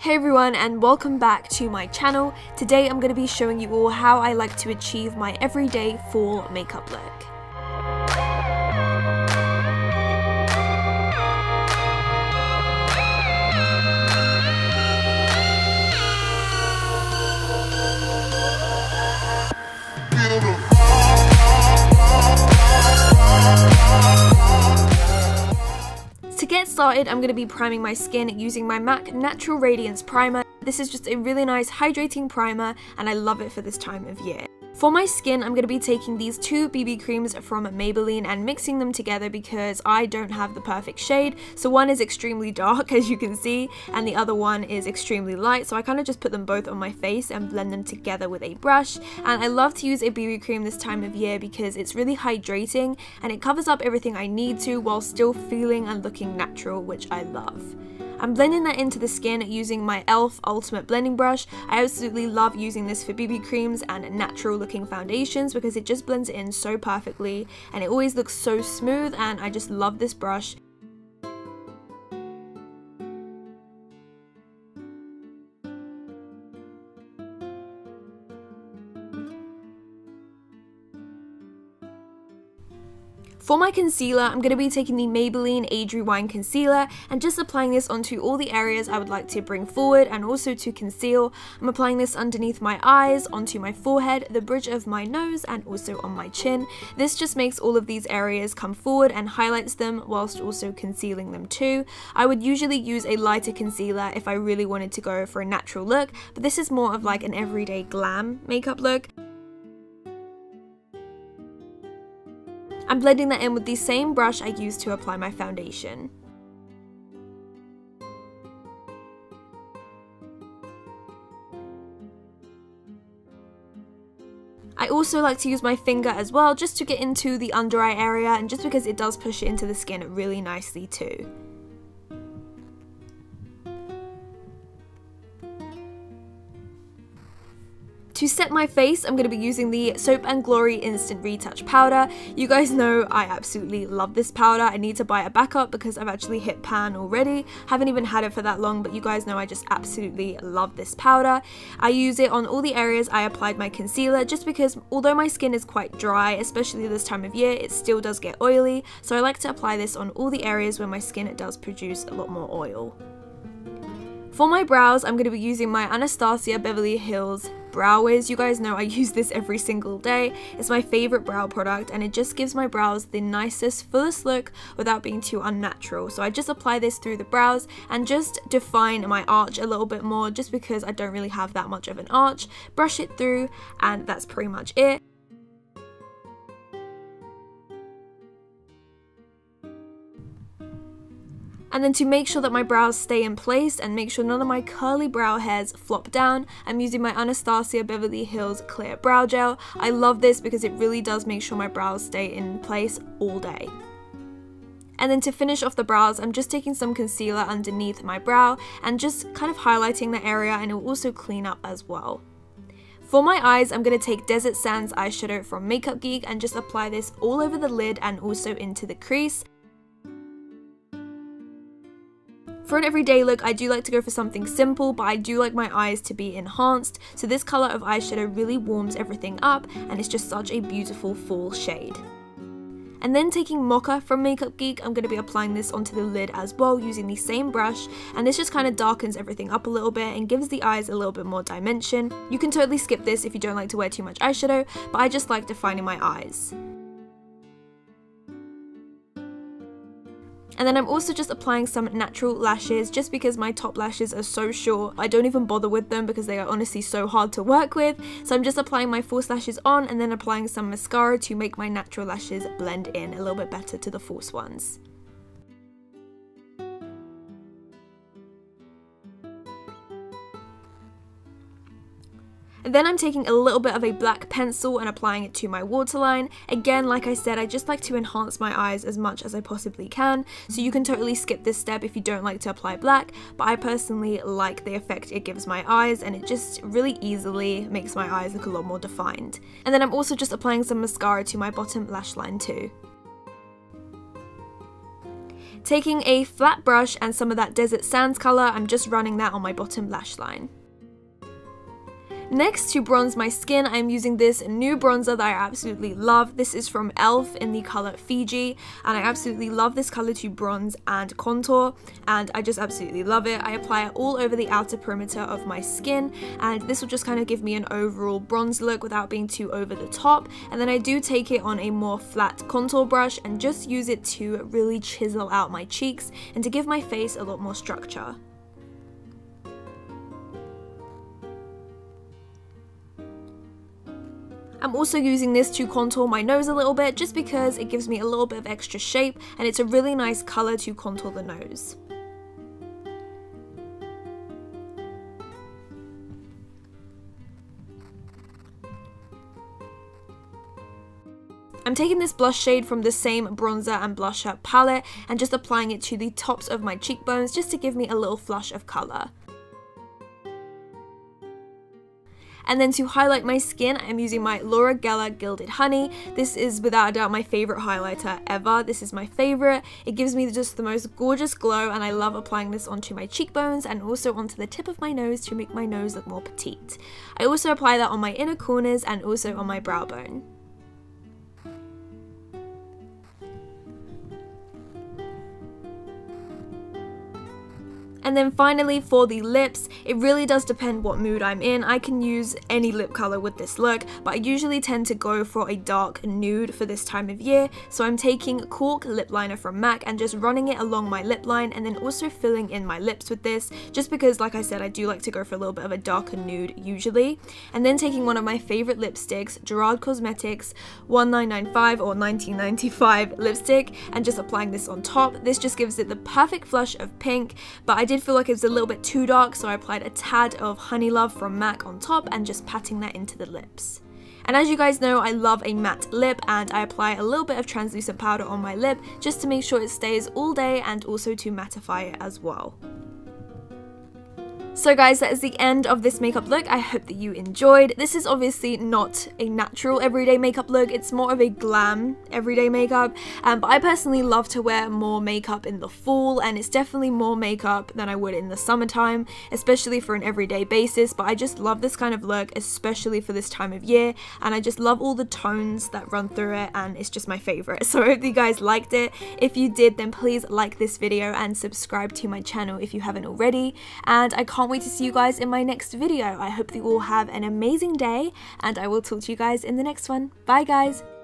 Hey everyone, and welcome back to my channel. Today I'm going to be showing you all how I like to achieve my everyday fall makeup look. To get started, I'm going to be priming my skin using my MAC Natural Radiance primer. This is just a really nice hydrating primer and I love it for this time of year. For my skin, I'm going to be taking these two BB creams from Maybelline and mixing them together because I don't have the perfect shade. So one is extremely dark, as you can see, and the other one is extremely light. So I kind of just put them both on my face and blend them together with a brush. And I love to use a BB cream this time of year because it's really hydrating and it covers up everything I need to while still feeling and looking natural, which I love. I'm blending that into the skin using my e.l.f. Ultimate Blending Brush. I absolutely love using this for BB creams and natural looking foundations because it just blends in so perfectly and it always looks so smooth, and I just love this brush. For my concealer, I'm going to be taking the Maybelline Age Rewind Concealer and just applying this onto all the areas I would like to bring forward and also to conceal. I'm applying this underneath my eyes, onto my forehead, the bridge of my nose, and also on my chin. This just makes all of these areas come forward and highlights them whilst also concealing them too. I would usually use a lighter concealer if I really wanted to go for a natural look, but this is more of like an everyday glam makeup look. I'm blending that in with the same brush I used to apply my foundation. I also like to use my finger as well just to get into the under eye area, and just because it does push it into the skin really nicely too. To set my face, I'm going to be using the Soap & Glory Instant Retouch powder. You guys know I absolutely love this powder. I need to buy a backup because I've actually hit pan already. Haven't even had it for that long, but you guys know I just absolutely love this powder. I use it on all the areas I applied my concealer just because although my skin is quite dry, especially this time of year, it still does get oily. So I like to apply this on all the areas where my skin does produce a lot more oil. For my brows, I'm going to be using my Anastasia Beverly Hills Brow Wiz. You guys know I use this every single day. It's my favorite brow product and it just gives my brows the nicest, fullest look without being too unnatural. So I just apply this through the brows and just define my arch a little bit more just because I don't really have that much of an arch. Brush it through and that's pretty much it. And then to make sure that my brows stay in place and make sure none of my curly brow hairs flop down, I'm using my Anastasia Beverly Hills Clear Brow Gel. I love this because it really does make sure my brows stay in place all day. And then to finish off the brows, I'm just taking some concealer underneath my brow and just kind of highlighting the area, and it will also clean up as well. For my eyes, I'm going to take Desert Sands eyeshadow from Makeup Geek and just apply this all over the lid and also into the crease. For an everyday look, I do like to go for something simple, but I do like my eyes to be enhanced, so this colour of eyeshadow really warms everything up and it's just such a beautiful fall shade. And then taking Mocha from Makeup Geek, I'm going to be applying this onto the lid as well using the same brush, and this just kind of darkens everything up a little bit and gives the eyes a little bit more dimension. You can totally skip this if you don't like to wear too much eyeshadow, but I just like defining my eyes. And then I'm also just applying some natural lashes just because my top lashes are so short. I don't even bother with them because they are honestly so hard to work with. So I'm just applying my false lashes on and then applying some mascara to make my natural lashes blend in a little bit better to the false ones. And then I'm taking a little bit of a black pencil and applying it to my waterline. Again, like I said, I just like to enhance my eyes as much as I possibly can, so you can totally skip this step if you don't like to apply black, but I personally like the effect it gives my eyes, and it just really easily makes my eyes look a lot more defined. And then I'm also just applying some mascara to my bottom lash line too. Taking a flat brush and some of that Desert Sands colour, I'm just running that on my bottom lash line. Next, to bronze my skin, I'm using this new bronzer that I absolutely love. This is from e.l.f. in the colour Fiji, and I absolutely love this colour to bronze and contour, and I just absolutely love it. I apply it all over the outer perimeter of my skin, and this will just kind of give me an overall bronze look without being too over the top. And then I do take it on a more flat contour brush and just use it to really chisel out my cheeks and to give my face a lot more structure. I'm also using this to contour my nose a little bit just because it gives me a little bit of extra shape, and it's a really nice colour to contour the nose. I'm taking this blush shade from the same bronzer and blusher palette and just applying it to the tops of my cheekbones just to give me a little flush of colour. And then to highlight my skin, I'm using my Laura Geller Gilded Honey. This is without a doubt my favourite highlighter ever. This is my favourite. It gives me just the most gorgeous glow, and I love applying this onto my cheekbones and also onto the tip of my nose to make my nose look more petite. I also apply that on my inner corners and also on my brow bone. And then finally for the lips, it really does depend what mood I'm in. I can use any lip colour with this look, but I usually tend to go for a dark nude for this time of year. So I'm taking Cork lip liner from MAC and just running it along my lip line, and then also filling in my lips with this, just because like I said, I do like to go for a little bit of a darker nude usually. And then taking one of my favourite lipsticks, Gerard Cosmetics 1995 or 1995 lipstick, and just applying this on top. This just gives it the perfect flush of pink, but I did feel like it was a little bit too dark, so I applied a tad of Honey Love from MAC on top and just patting that into the lips. And as you guys know, I love a matte lip, and I apply a little bit of translucent powder on my lip just to make sure it stays all day and also to mattify it as well. So guys, that is the end of this makeup look. I hope that you enjoyed. This is obviously not a natural everyday makeup look. It's more of a glam everyday makeup. But I personally love to wear more makeup in the fall, and it's definitely more makeup than I would in the summertime, especially for an everyday basis. But I just love this kind of look, especially for this time of year. And I just love all the tones that run through it, and it's just my favorite. So I hope you guys liked it. If you did, then please like this video and subscribe to my channel if you haven't already. And I can't wait to see you guys in my next video. I hope that you all have an amazing day, and I will talk to you guys in the next one. Bye guys!